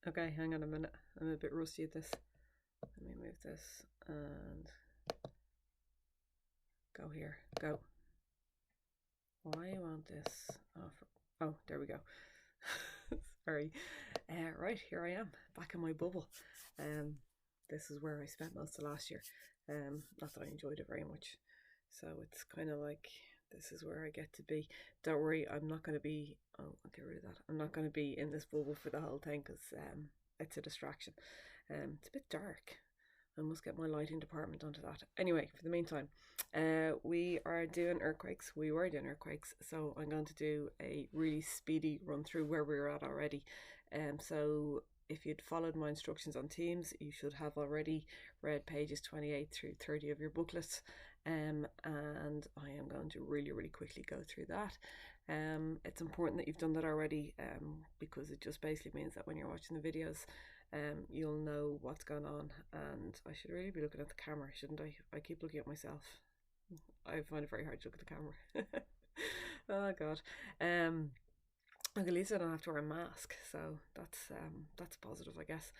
Okay, hang on a minute. I'm a bit rusty at this. Let me move this and go here. Go. Why you want this? Oh, there we go. Sorry. Right, here I am, back in my bubble. This is where I spent most of last year. Not that I enjoyed it very much. So it's kind of like this is where I get to be. Don't worry, I'm not going to be. Oh, I'll get rid of that. I'm not going to be in this bubble for the whole thing because it's a distraction. It's a bit dark. I must get my lighting department onto that. Anyway, for the meantime, we are doing earthquakes. We were doing earthquakes, so I'm going to do a really speedy run through where we were at already. So if you'd followed my instructions on Teams, you should have already read pages 28 through 30 of your booklets. And I am going to really, really quickly go through that. It's important that you've done that already because it just basically means that when you're watching the videos, you'll know what's going on. And I should really be looking at the camera, shouldn't I? I keep looking at myself. I find it very hard to look at the camera. Oh god. At least I don't have to wear a mask, so that's positive, I guess.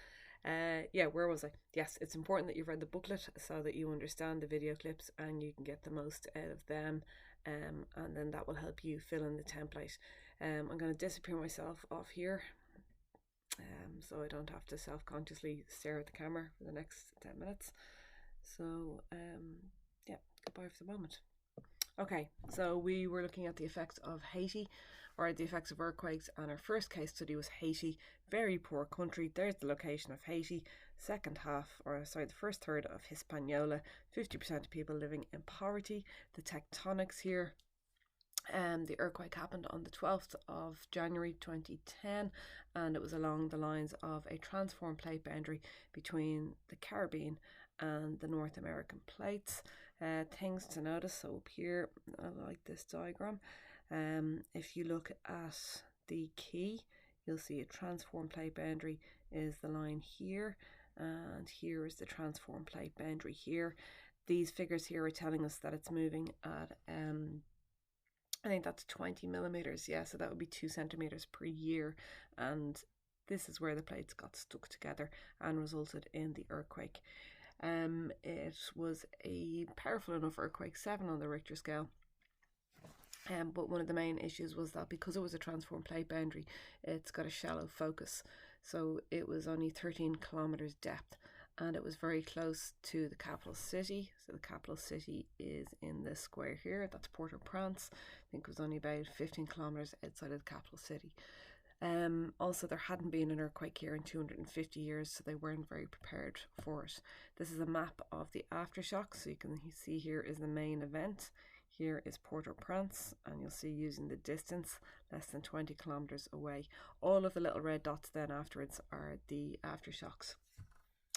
Yeah, where was I? Yes, it's important that you've read the booklet so that you understand the video clips and you can get the most out of them, and then that will help you fill in the template. I'm going to disappear myself off here, so I don't have to self-consciously stare at the camera for the next 10 minutes. So yeah, goodbye for the moment. Okay, so we were looking at the effects of Haiti, or the effects of earthquakes, and our first case study was Haiti. Very poor country. There's the location of Haiti. The first third of Hispaniola. 50% of people living in poverty. The tectonics here. The earthquake happened on the 12th of January 2010, and it was along the lines of a transform plate boundary between the Caribbean and the North American plates. Things to notice, so up here, I like this diagram. If you look at the key, you'll see a transform plate boundary is the line here, and here is the transform plate boundary here. These figures here are telling us that it's moving at I think that's 20 millimeters, yeah, so that would be 2 centimeters per year, and this is where the plates got stuck together and resulted in the earthquake. It was a powerful enough earthquake, 7 on the Richter scale. But one of the main issues was that because it was a transform plate boundary, it's got a shallow focus. So it was only 13 kilometers depth, and it was very close to the capital city. So the capital city is in this square here. That's Port-au-Prince. I think it was only about 15 kilometers outside of the capital city. Also, there hadn't been an earthquake here in 250 years, so they weren't very prepared for it. This is a map of the aftershocks. So you can see here is the main event. Here is Port-au-Prince, and you'll see using the distance, less than 20 kilometers away. All of the little red dots then afterwards are the aftershocks.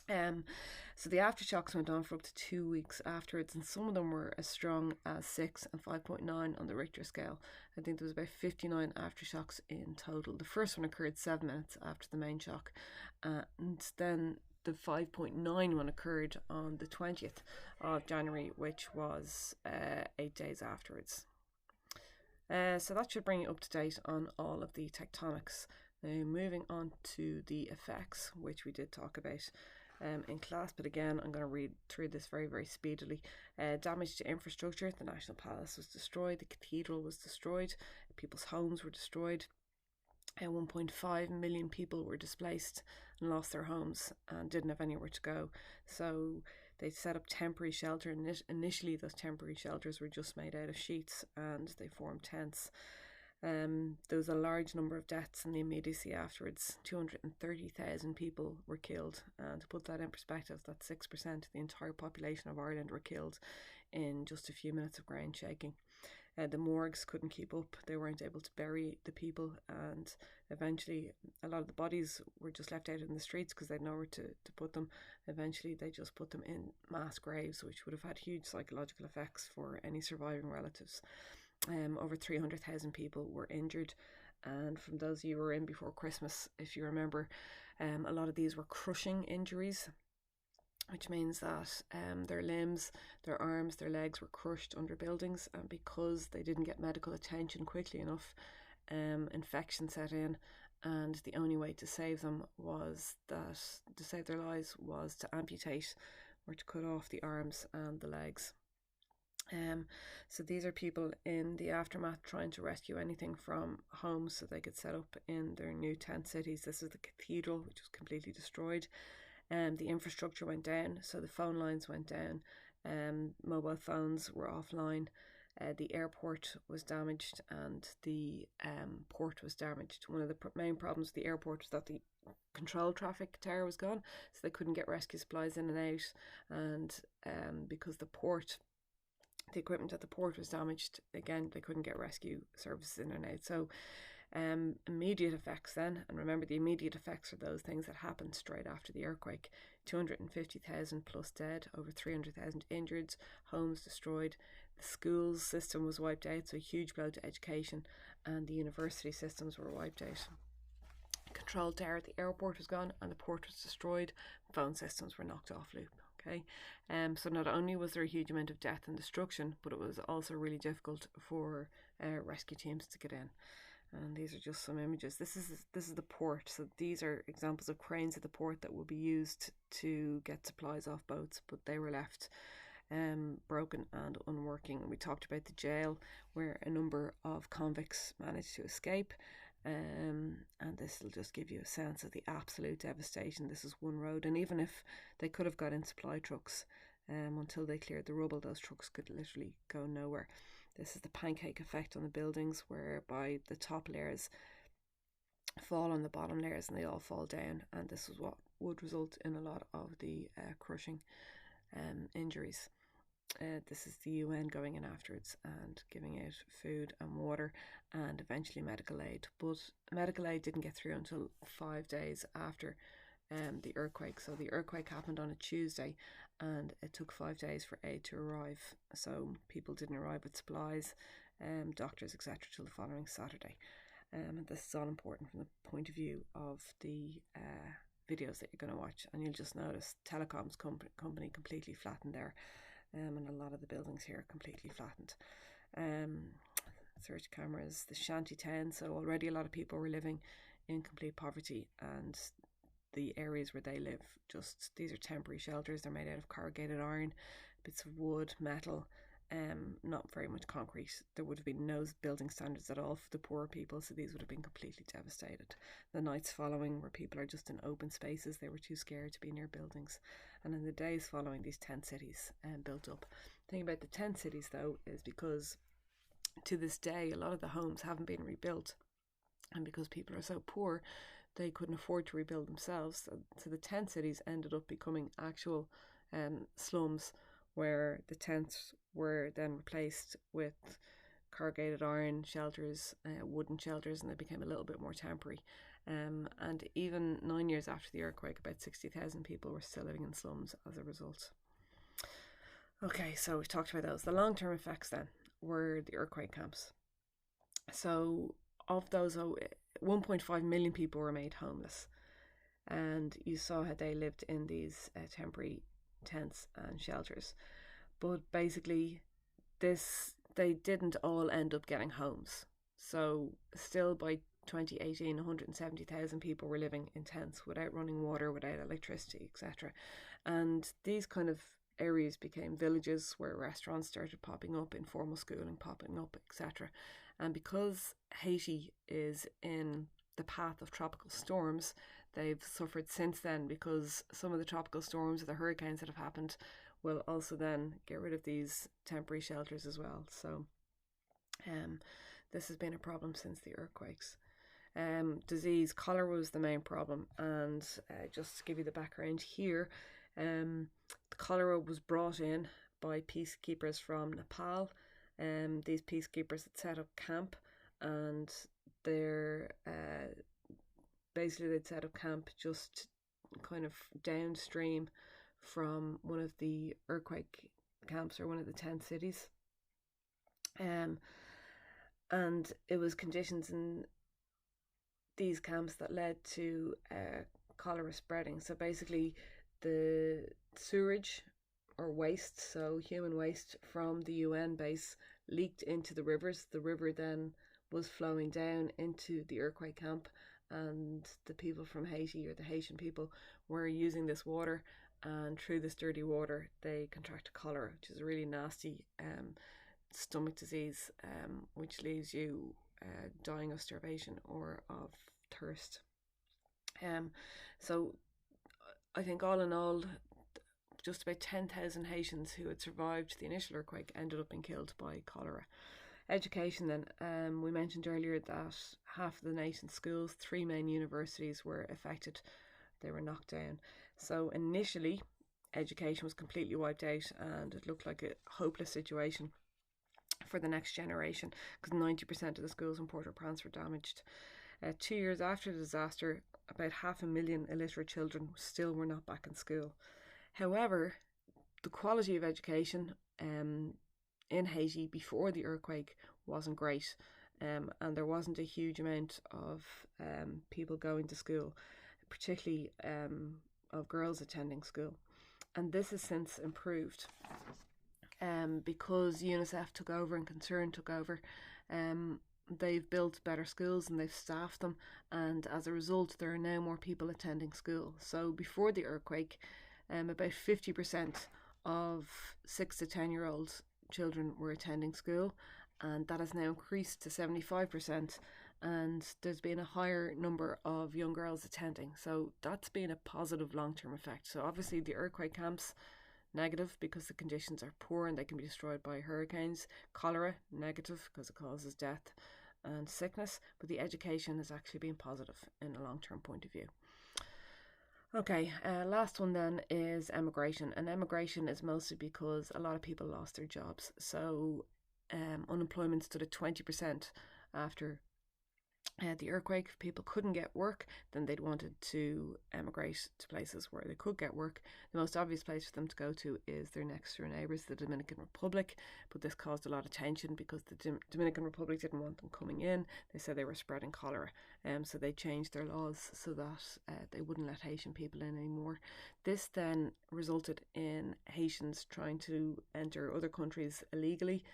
So the aftershocks went on for up to 2 weeks afterwards, and some of them were as strong as 6 and 5.9 on the Richter scale. I think there was about 59 aftershocks in total. The first one occurred 7 minutes after the main shock, and then the 5.9 one occurred on the 20th of January, which was 8 days afterwards. So that should bring you up to date on all of the tectonics. Now moving on to the effects, which we did talk about in class, but again I'm going to read through this very, very speedily. Damage to infrastructure. The National Palace was destroyed, the cathedral was destroyed, people's homes were destroyed. 1.5 million people were displaced and lost their homes and didn't have anywhere to go. So they set up temporary shelter. Initially those temporary shelters were just made out of sheets and they formed tents. There was a large number of deaths in the immediacy afterwards. 230,000 people were killed, and to put that in perspective, that's 6% of the entire population of Ireland were killed in just a few minutes of ground shaking. The morgues couldn't keep up. They weren't able to bury the people, and eventually a lot of the bodies were just left out in the streets because they had nowhere to put them. Eventually they just put them in mass graves, which would have had huge psychological effects for any surviving relatives. Over 300,000 people were injured, and from those of you who were in before Christmas, if you remember, a lot of these were crushing injuries, which means that their limbs, their arms, their legs were crushed under buildings, and because they didn't get medical attention quickly enough, infection set in and the only way to save them to save their lives was to amputate or to cut off the arms and the legs. So these are people in the aftermath trying to rescue anything from homes so they could set up in their new tent cities. This is the cathedral, which was completely destroyed. The infrastructure went down, so the phone lines went down. Mobile phones were offline. The airport was damaged and the port was damaged. One of the main problems with the airport was that the control traffic tower was gone, so they couldn't get rescue supplies in and out. And because the equipment at the port was damaged, again, they couldn't get rescue services in and out. So immediate effects then, and remember the immediate effects are those things that happened straight after the earthquake. 250,000 plus dead, over 300,000 injured, homes destroyed. The schools system was wiped out, so a huge blow to education, and the university systems were wiped out. Control tower at the airport was gone and the port was destroyed. Phone systems were knocked off loop. Okay, so not only was there a huge amount of death and destruction, but it was also really difficult for rescue teams to get in. And these are just some images. This is the port. So these are examples of cranes at the port that would be used to get supplies off boats, but they were left broken and unworking. We talked about the jail where a number of convicts managed to escape. And this will just give you a sense of the absolute devastation. This is one road, and even if they could have got in supply trucks, until they cleared the rubble, those trucks could literally go nowhere. This is the pancake effect on the buildings, whereby the top layers fall on the bottom layers and they all fall down, and this is what would result in a lot of the crushing injuries. This is the UN going in afterwards and giving out food and water and eventually medical aid. But medical aid didn't get through until 5 days after the earthquake. So the earthquake happened on a Tuesday and it took 5 days for aid to arrive. So people didn't arrive with supplies, doctors, etc. till the following Saturday. And this is all important from the point of view of the videos that you're going to watch. And you'll just notice telecoms company completely flattened there. And a lot of the buildings here are completely flattened. Search cameras, the shanty town. So already a lot of people were living in complete poverty, and the areas where they live, these are temporary shelters. They're made out of corrugated iron, bits of wood, metal, not very much concrete. There would have been no building standards at all for the poorer people, so these would have been completely devastated. The nights following, where people are just in open spaces, they were too scared to be near buildings. And in the days following, these tent cities built up. The thing about the tent cities, though, is because to this day, a lot of the homes haven't been rebuilt, and because people are so poor, they couldn't afford to rebuild themselves. So the tent cities ended up becoming actual slums, where the tents were then replaced with corrugated iron shelters, wooden shelters, and they became a little bit more temporary. And even 9 years after the earthquake, about 60,000 people were still living in slums as a result. Okay, so we've talked about those. The long-term effects then were the earthquake camps. So of those, 1.5 million people were made homeless. And you saw how they lived in these temporary tents and shelters. But basically, they didn't all end up getting homes. So still by 2018, 170,000 people were living in tents without running water, without electricity, etc. And these kind of areas became villages where restaurants started popping up, informal schooling popping up, etc. And because Haiti is in the path of tropical storms, they've suffered since then, because some of the tropical storms or the hurricanes that have happened will also then get rid of these temporary shelters as well. So this has been a problem since the earthquakes. Disease, cholera was the main problem, and just to give you the background here, the cholera was brought in by peacekeepers from Nepal. These peacekeepers had set up camp, and they're basically they'd set up camp just kind of downstream from one of the earthquake camps or one of the tent cities. And it was conditions in these camps that led to cholera spreading. So basically the sewage or waste, so human waste from the UN base, leaked into the rivers. The river then was flowing down into the earthquake camp, and the people from Haiti, or the Haitian people, were using this water, and through this dirty water they contracted cholera, which is a really nasty stomach disease, which leaves you dying of starvation or of thirst. So I think all in all, just about 10,000 Haitians who had survived the initial earthquake ended up being killed by cholera. Education then, we mentioned earlier that half of the nation's schools, 3 main universities were affected. They were knocked down. So initially, education was completely wiped out, and it looked like a hopeless situation for the next generation, because 90% of the schools in Port-au-Prince were damaged. 2 years after the disaster, about 500,000 illiterate children still were not back in school. However, the quality of education in Haiti before the earthquake wasn't great, and there wasn't a huge amount of people going to school, particularly of girls attending school. And this has since improved because UNICEF took over and Concern took over. They've built better schools and they've staffed them, and as a result there are now more people attending school. So before the earthquake, about 50% of 6 to 10-year-old children were attending school, and that has now increased to 75%, and there's been a higher number of young girls attending. So that's been a positive long-term effect. So obviously the earthquake camps, negative because the conditions are poor and they can be destroyed by hurricanes. Cholera, negative because it causes death and sickness, but the education has actually been positive in a long-term point of view. Okay, last one then is emigration, and emigration is mostly because a lot of people lost their jobs. So unemployment stood at 20% after the earthquake. People couldn't get work, then they'd wanted to emigrate to places where they could get work. The most obvious place for them to go to is their next door neighbours, the Dominican Republic, but this caused a lot of tension because the Dominican Republic didn't want them coming in. They said they were spreading cholera, so they changed their laws so that they wouldn't let Haitian people in anymore. This then resulted in Haitians trying to enter other countries illegally,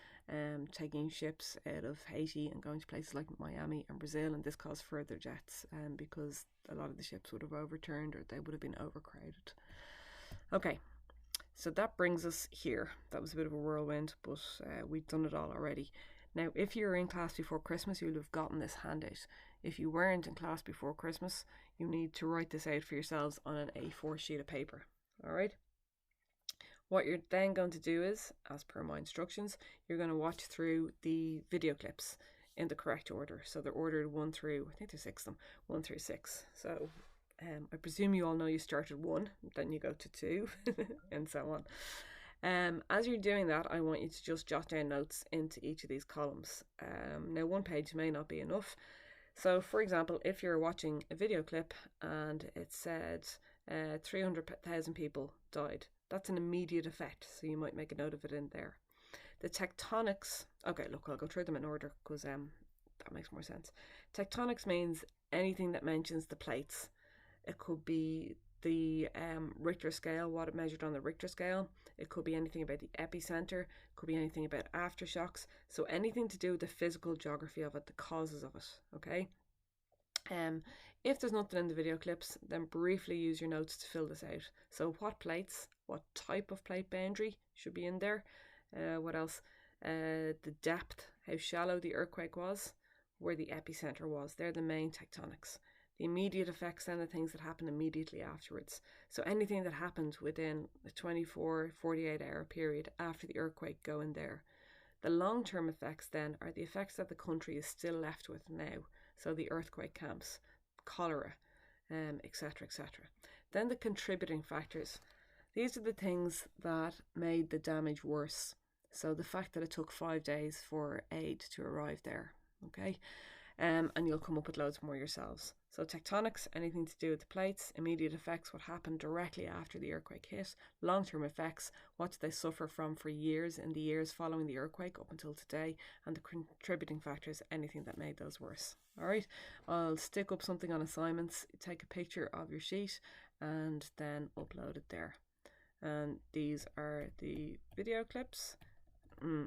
taking ships out of Haiti and going to places like Miami and Brazil, and this caused further deaths because a lot of the ships would have overturned or they would have been overcrowded. Okay, so that brings us here. That was a bit of a whirlwind, but we've done it all already. Now, if you were in class before Christmas, you'll have gotten this handout. If you weren't in class before Christmas, you need to write this out for yourselves on an A4 sheet of paper. All right? What you're then going to do is, as per my instructions, you're going to watch through the video clips in the correct order. So they're ordered 1 through, I think there's 6 of them, 1 through 6. So I presume you all know you start at 1, then you go to 2, and so on. As you're doing that, I want you to just jot down notes into each of these columns. Now, 1 page may not be enough. So, for example, if you're watching a video clip and it said 300,000 people died, that's an immediate effect, so you might make a note of it in there. The tectonics, okay, look, I'll go through them in order because that makes more sense. Tectonics means anything that mentions the plates. It could be the Richter scale, what it measured on the Richter scale. It could be anything about the epicenter. It could be anything about aftershocks. So anything to do with the physical geography of it, the causes of it, okay? If there's nothing in the video clips, then briefly use your notes to fill this out. So what plates, what type of plate boundary should be in there, what else, the depth, how shallow the earthquake was, where the epicenter was. They're the main tectonics. The immediate effects and the things that happen immediately afterwards. So anything that happened within a 24, 48 hour period after the earthquake go in there. The long-term effects then are the effects that the country is still left with now. So the earthquake camps, cholera, etc., etc. Then the contributing factors. These are the things that made the damage worse. So the fact that it took 5 days for aid to arrive there, okay? And you'll come up with loads more yourselves. So tectonics, anything to do with the plates. Immediate effects, what happened directly after the earthquake hit. Long-term effects, what did they suffer from for years in the years following the earthquake up until today. And the contributing factors, anything that made those worse. All right, I'll stick up something on assignments. Take a picture of your sheet and then upload it there. And these are the video clips.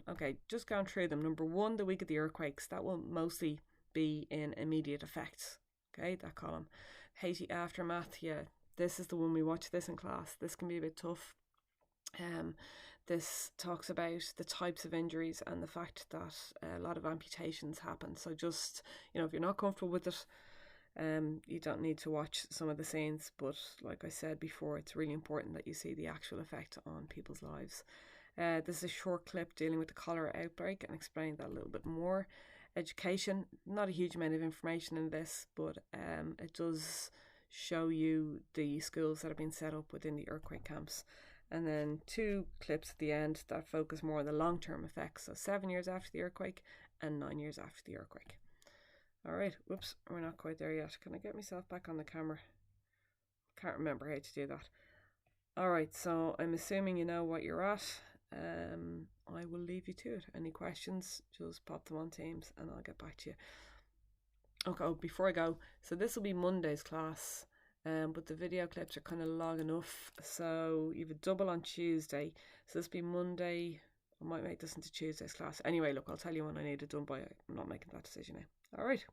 Okay, just going through them. Number 1, the week of the earthquakes. That will mostly be in immediate effects. Okay, that column. Haiti Aftermath, yeah, this is the one we watch this in class. This can be a bit tough. This talks about the types of injuries and the fact that a lot of amputations happen. So just, if you're not comfortable with it, you don't need to watch some of the scenes. But like I said before, it's really important that you see the actual effect on people's lives. This is a short clip dealing with the cholera outbreak and explaining that a little bit more. Education, not a huge amount of information in this, but it does show you the schools that have been set up within the earthquake camps. And then 2 clips at the end that focus more on the long-term effects. So 7 years after the earthquake and 9 years after the earthquake. All right, whoops, we're not quite there yet. Can I get myself back on the camera? Can't remember how to do that. All right, so I'm assuming you know what you're at. I will leave you to it. Any questions, just pop them on Teams and I'll get back to you. Okay, before I go, so this will be Monday's class. But the video clips are kind of long enough, so you have a double on Tuesday. So this will be Monday. I might make this into Tuesday's class. Anyway, look, I'll tell you when I need it done by. I'm not making that decision now. All right.